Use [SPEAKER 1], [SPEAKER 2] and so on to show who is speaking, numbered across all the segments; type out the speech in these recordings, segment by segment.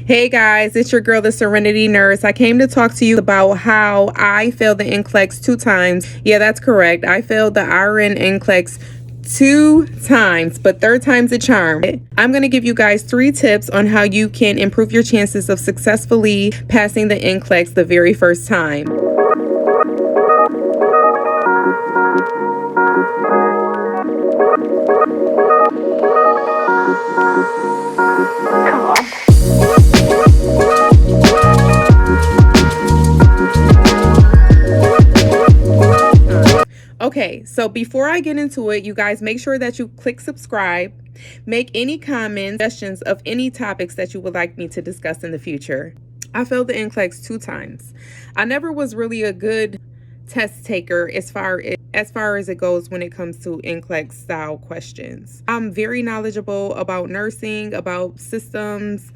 [SPEAKER 1] Hey guys, it's your girl, the Serenity Nurse. I came to talk to you about how I failed the NCLEX 2 times. Yeah, that's correct. I failed the RN NCLEX 2 times, but third time's a charm. I'm going to give you guys 3 tips on how you can improve your chances of successfully passing the NCLEX the very first time. Okay, so before I get into it, you guys make sure that you click subscribe, make any comments, suggestions of any topics that you would like me to discuss in the future. I failed the NCLEX 2 times. I never was really a good test taker as far as it goes when it comes to NCLEX style questions. I'm very knowledgeable about nursing, systems,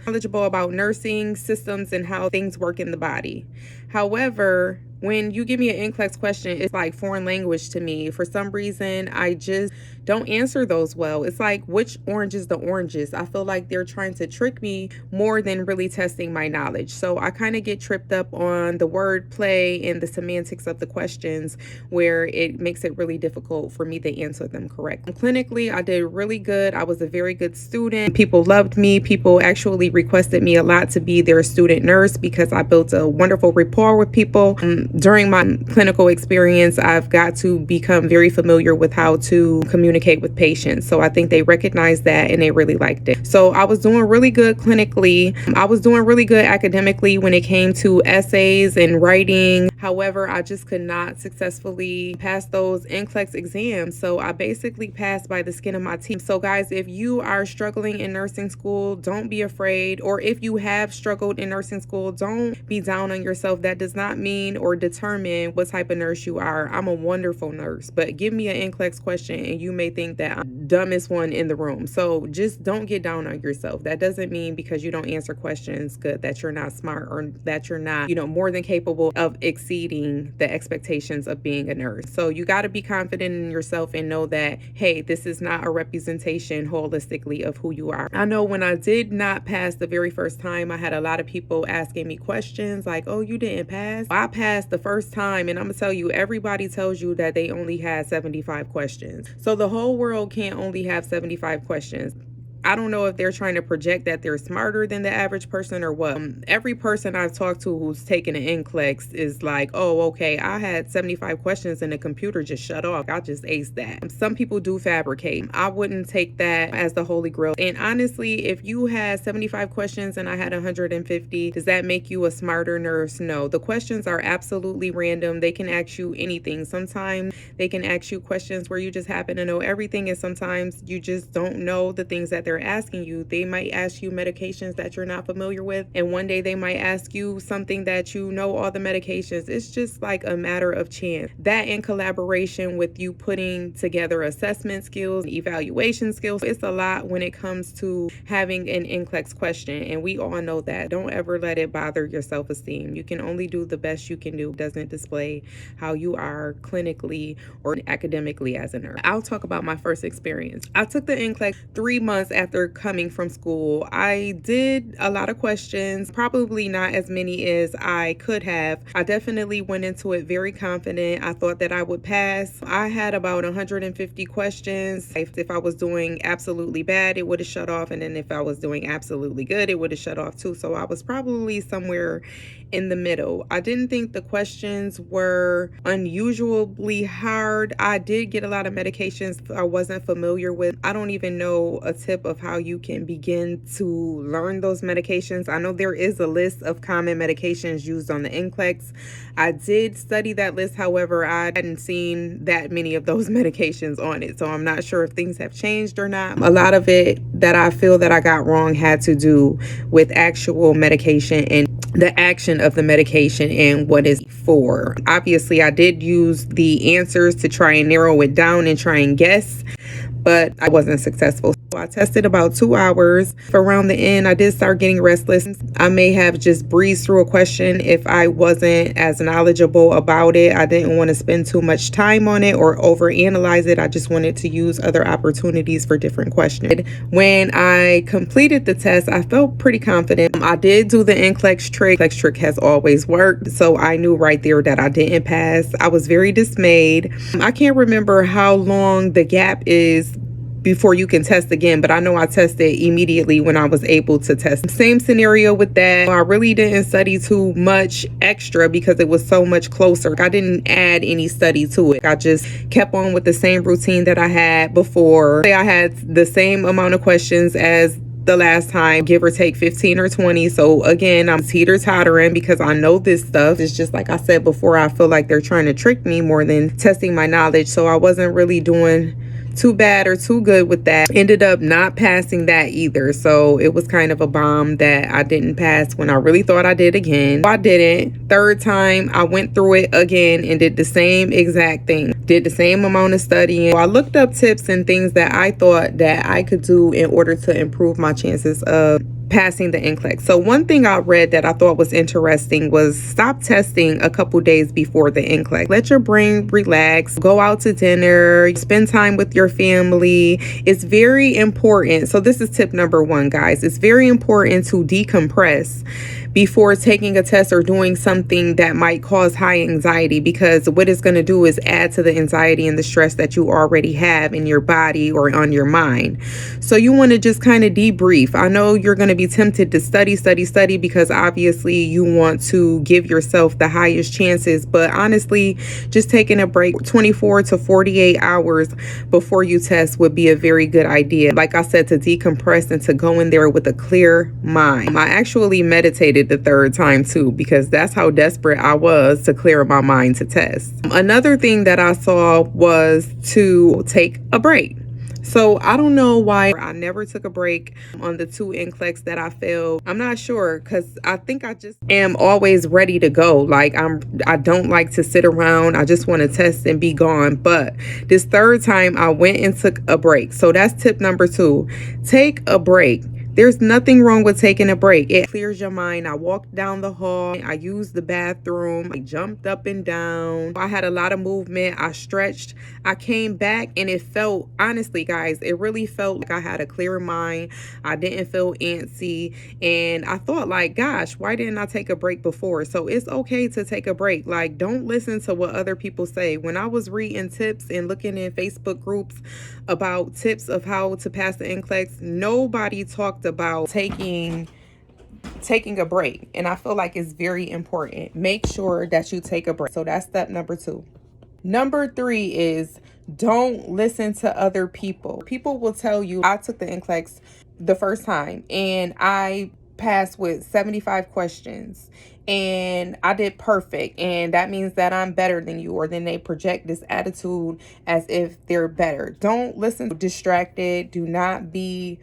[SPEAKER 1] and how things work in the body. However, when you give me an NCLEX question, it's like foreign language to me. For some reason, I just don't answer those well. It's like, which orange is the oranges? I feel like they're trying to trick me more than really testing my knowledge. So I kind of get tripped up on the wordplay and the semantics of the questions, where it makes it really difficult for me to answer them correctly. Clinically, I did really good. I was a very good student. People loved me. People actually requested me a lot to be their student nurse because I built a wonderful rapport with people. During my clinical experience, I've got to become very familiar with how to communicate with patients. So I think they recognized that and they really liked it. So I was doing really good clinically. I was doing really good academically when it came to essays and writing. However, I just could not successfully pass those NCLEX exams. So I basically passed by the skin of my teeth. So guys, if you are struggling in nursing school, don't be afraid. Or if you have struggled in nursing school, don't be down on yourself. That does not mean or determine what type of nurse you are. I'm a wonderful nurse, but give me an NCLEX question and you may think that I'm the dumbest one in the room. So just don't get down on yourself. That doesn't mean because you don't answer questions good that you're not smart or that you're not, more than capable of exceeding the expectations of being a nurse. So you got to be confident in yourself and know that, hey, this is not a representation holistically of who you are. I know when I did not pass the very first time, I had a lot of people asking me questions like, oh, you didn't pass? I passed the first time, and I'm gonna tell you, everybody tells you that they only had 75 questions. So the whole world can't only have 75 questions. I don't know if they're trying to project that they're smarter than the average person or what. Every person I've talked to who's taken an NCLEX is like, oh, okay, I had 75 questions and the computer just shut off. I just aced that. Some people do fabricate. I wouldn't take that as the holy grail. And honestly, if you had 75 questions and I had 150, does that make you a smarter nurse? No. The questions are absolutely random. They can ask you anything. Sometimes they can ask you questions where you just happen to know everything, and sometimes you just don't know the things that they're asking you. They might ask you medications that you're not familiar with, and one day they might ask you something that you know all the medications. It's just like a matter of chance. That in collaboration with you putting together assessment skills, evaluation skills, it's a lot when it comes to having an NCLEX question, and we all know that. Don't ever let it bother your self-esteem. You can only do the best you can do. It doesn't display how you are clinically or academically as a nurse. I'll talk about my first experience. I took the NCLEX 3 months after coming from school. I did a lot of questions, probably not as many as I could have. I definitely went into it very confident. I thought that I would pass. I had about 150 questions. If I was doing absolutely bad, it would have shut off. And then if I was doing absolutely good, it would have shut off too. So I was probably somewhere in the middle. I didn't think the questions were unusually hard. I did get a lot of medications I wasn't familiar with. I don't even know a tip of how you can begin to learn those medications. I know there is a list of common medications used on the NCLEX. I did study that list. However, I hadn't seen that many of those medications on it. So I'm not sure if things have changed or not. A lot of it that I feel that I got wrong had to do with actual medication and the action of the medication and what is for. Obviously, I did use the answers to try and narrow it down and try and guess, but I wasn't successful. I tested about 2 hours. Around the end, I did start getting restless. I may have just breezed through a question if I wasn't as knowledgeable about it. I didn't want to spend too much time on it or overanalyze it. I just wanted to use other opportunities for different questions. When I completed the test, I felt pretty confident. I did do the NCLEX trick. NCLEX trick has always worked, so I knew right there that I didn't pass. I was very dismayed. I can't remember how long the gap is before you can test again, but I know I tested immediately when I was able to test. Same scenario with that. I really didn't study too much extra because it was so much closer. I didn't add any study to it. I just kept on with the same routine that I had before. I had the same amount of questions as the last time, give or take 15 or 20. So again, I'm teeter-tottering because I know this stuff. It's just like I said before, I feel like they're trying to trick me more than testing my knowledge. So I wasn't really doing too bad or too good with that. Ended up not passing that either. So it was kind of a bomb that I didn't pass when I really thought I did again. I didn't. Third time, I went through it again and did the same exact thing. Did the same amount of studying. I looked up tips and things that I thought that I could do in order to improve my chances of passing the NCLEX. So one thing I read that I thought was interesting was stop testing a couple days before the NCLEX. Let your brain relax, go out to dinner, spend time with your family. It's very important. So this is tip number 1, guys. It's very important to decompress before taking a test or doing something that might cause high anxiety, because what it's going to do is add to the anxiety and the stress that you already have in your body or on your mind. So you want to just kind of debrief. I know you're going to be tempted to study because obviously you want to give yourself the highest chances, but honestly, just taking a break 24 to 48 hours before you test would be a very good idea. Like I said, to decompress and to go in there with a clear mind. I actually meditated the third time too, because that's how desperate I was to clear my mind to test. Another thing that I saw was to take a break. So I don't know why I never took a break on the 2 NCLEX that I failed. I'm not sure, because I think I just am always ready to go. Like I don't like to sit around. I just want to test and be gone. But this third time I went and took a break. So that's tip number 2. Take a break. There's nothing wrong with taking a break. It clears your mind. I walked down the hall. I used the bathroom. I jumped up and down. I had a lot of movement. I stretched. I came back and it felt, honestly, guys, it really felt like I had a clear mind. I didn't feel antsy. And I thought, like, gosh, why didn't I take a break before? So it's okay to take a break. Like, don't listen to what other people say. When I was reading tips and looking in Facebook groups about tips of how to pass the NCLEX, nobody talked about taking a break. And I feel like it's very important. Make sure that you take a break. So that's step number 2. Number 3 is don't listen to other people. People will tell you, I took the NCLEX the first time and I passed with 75 questions and I did perfect, and that means that I'm better than you, or then they project this attitude as if they're better. Don't listen distracted. Do not be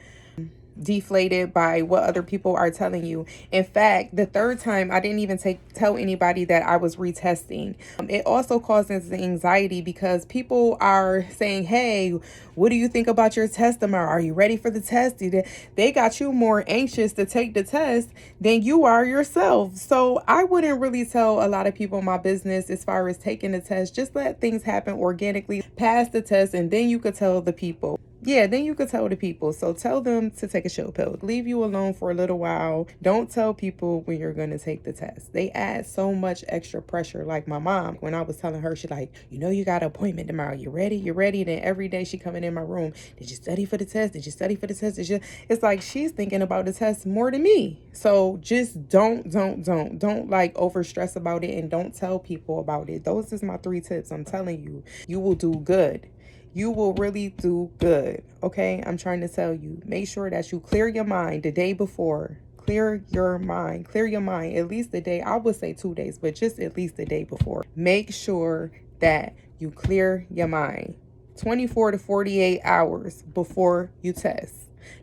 [SPEAKER 1] deflated by what other people are telling you. In fact, the third time I didn't even tell anybody that I was retesting. It also causes anxiety because people are saying, hey, what do you think about your test tomorrow? Are you ready for the test? They got you more anxious to take the test than you are yourself. So I wouldn't really tell a lot of people my business as far as taking the test. Just let things happen organically. Pass the test and then you could tell the people. Yeah, then you could tell the people. So tell them to take a chill pill. Leave you alone for a little while. Don't tell people when you're going to take the test. They add so much extra pressure. Like my mom, when I was telling her, she's like, you know, you got an appointment tomorrow. You ready? You ready? Then every day she coming in my room. Did you study for the test? Did you study for the test? It's like she's thinking about the test more than me. So just don't like over stress about it, and don't tell people about it. Those is my 3 tips. I'm telling you, you will do good. You will really do good. Okay, I'm trying to tell you, make sure that you clear your mind the day before. Clear your mind at least the day. I would say 2 days, but just at least the day before. Make sure that you clear your mind 24 to 48 hours before you test.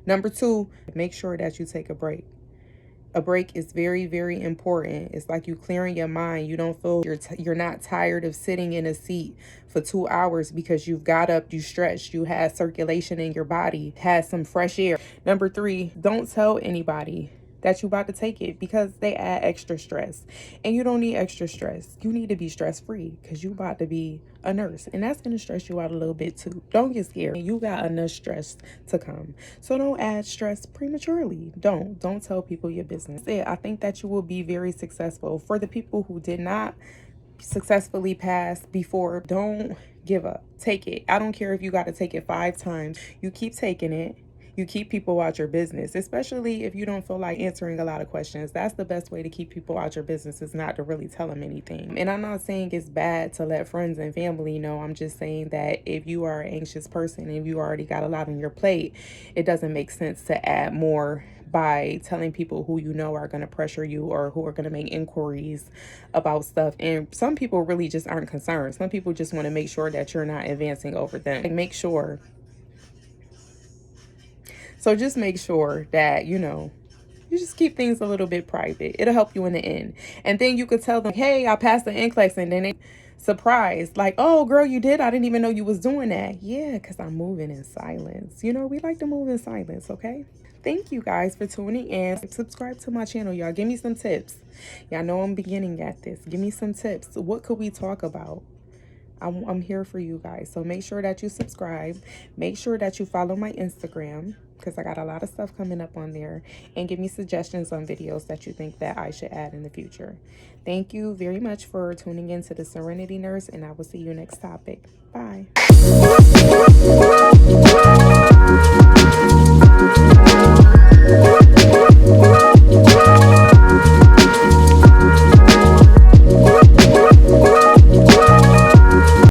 [SPEAKER 1] Number 2, make sure that you take a break. A break is very, very important. It's like you clearing your mind. You don't feel you're not tired of sitting in a seat for 2 hours because you've got up, you stretched, you had circulation in your body, had some fresh air. Number 3, don't tell anybody that you about to take it because they add extra stress, and you don't need extra stress. You need to be stress free because you about to be a nurse, and that's going to stress you out a little bit too. Don't get scared. You got enough stress to come, so don't add stress prematurely. Don't tell people your business. I think that you will be very successful. For the people who did not successfully pass before, don't give up. Take it. I don't care if you got to take it 5 times. You keep taking it. You keep people out your business, especially if you don't feel like answering a lot of questions. That's the best way to keep people out your business, is not to really tell them anything. And I'm not saying it's bad to let friends and family know. I'm just saying that if you are an anxious person and you already got a lot on your plate, it doesn't make sense to add more by telling people who you know are going to pressure you or who are going to make inquiries about stuff. And some people really just aren't concerned. Some people just want to make sure that you're not advancing over them. Like, make sure. So just make sure that, you just keep things a little bit private. It'll help you in the end. And then you could tell them, hey, I passed the NCLEX, and then they surprised, like, oh, girl, you did? I didn't even know you was doing that. Yeah, because I'm moving in silence. We like to move in silence, okay? Thank you guys for tuning in. Subscribe to my channel, y'all. Give me some tips. Y'all know I'm beginning at this. Give me some tips. What could we talk about? I'm here for you guys. So make sure that you subscribe. Make sure that you follow my Instagram, because I got a lot of stuff coming up on there. And give me suggestions on videos that you think that I should add in the future. Thank you very much for tuning in to the Serenity Nurse, and I will see you next topic. Bye.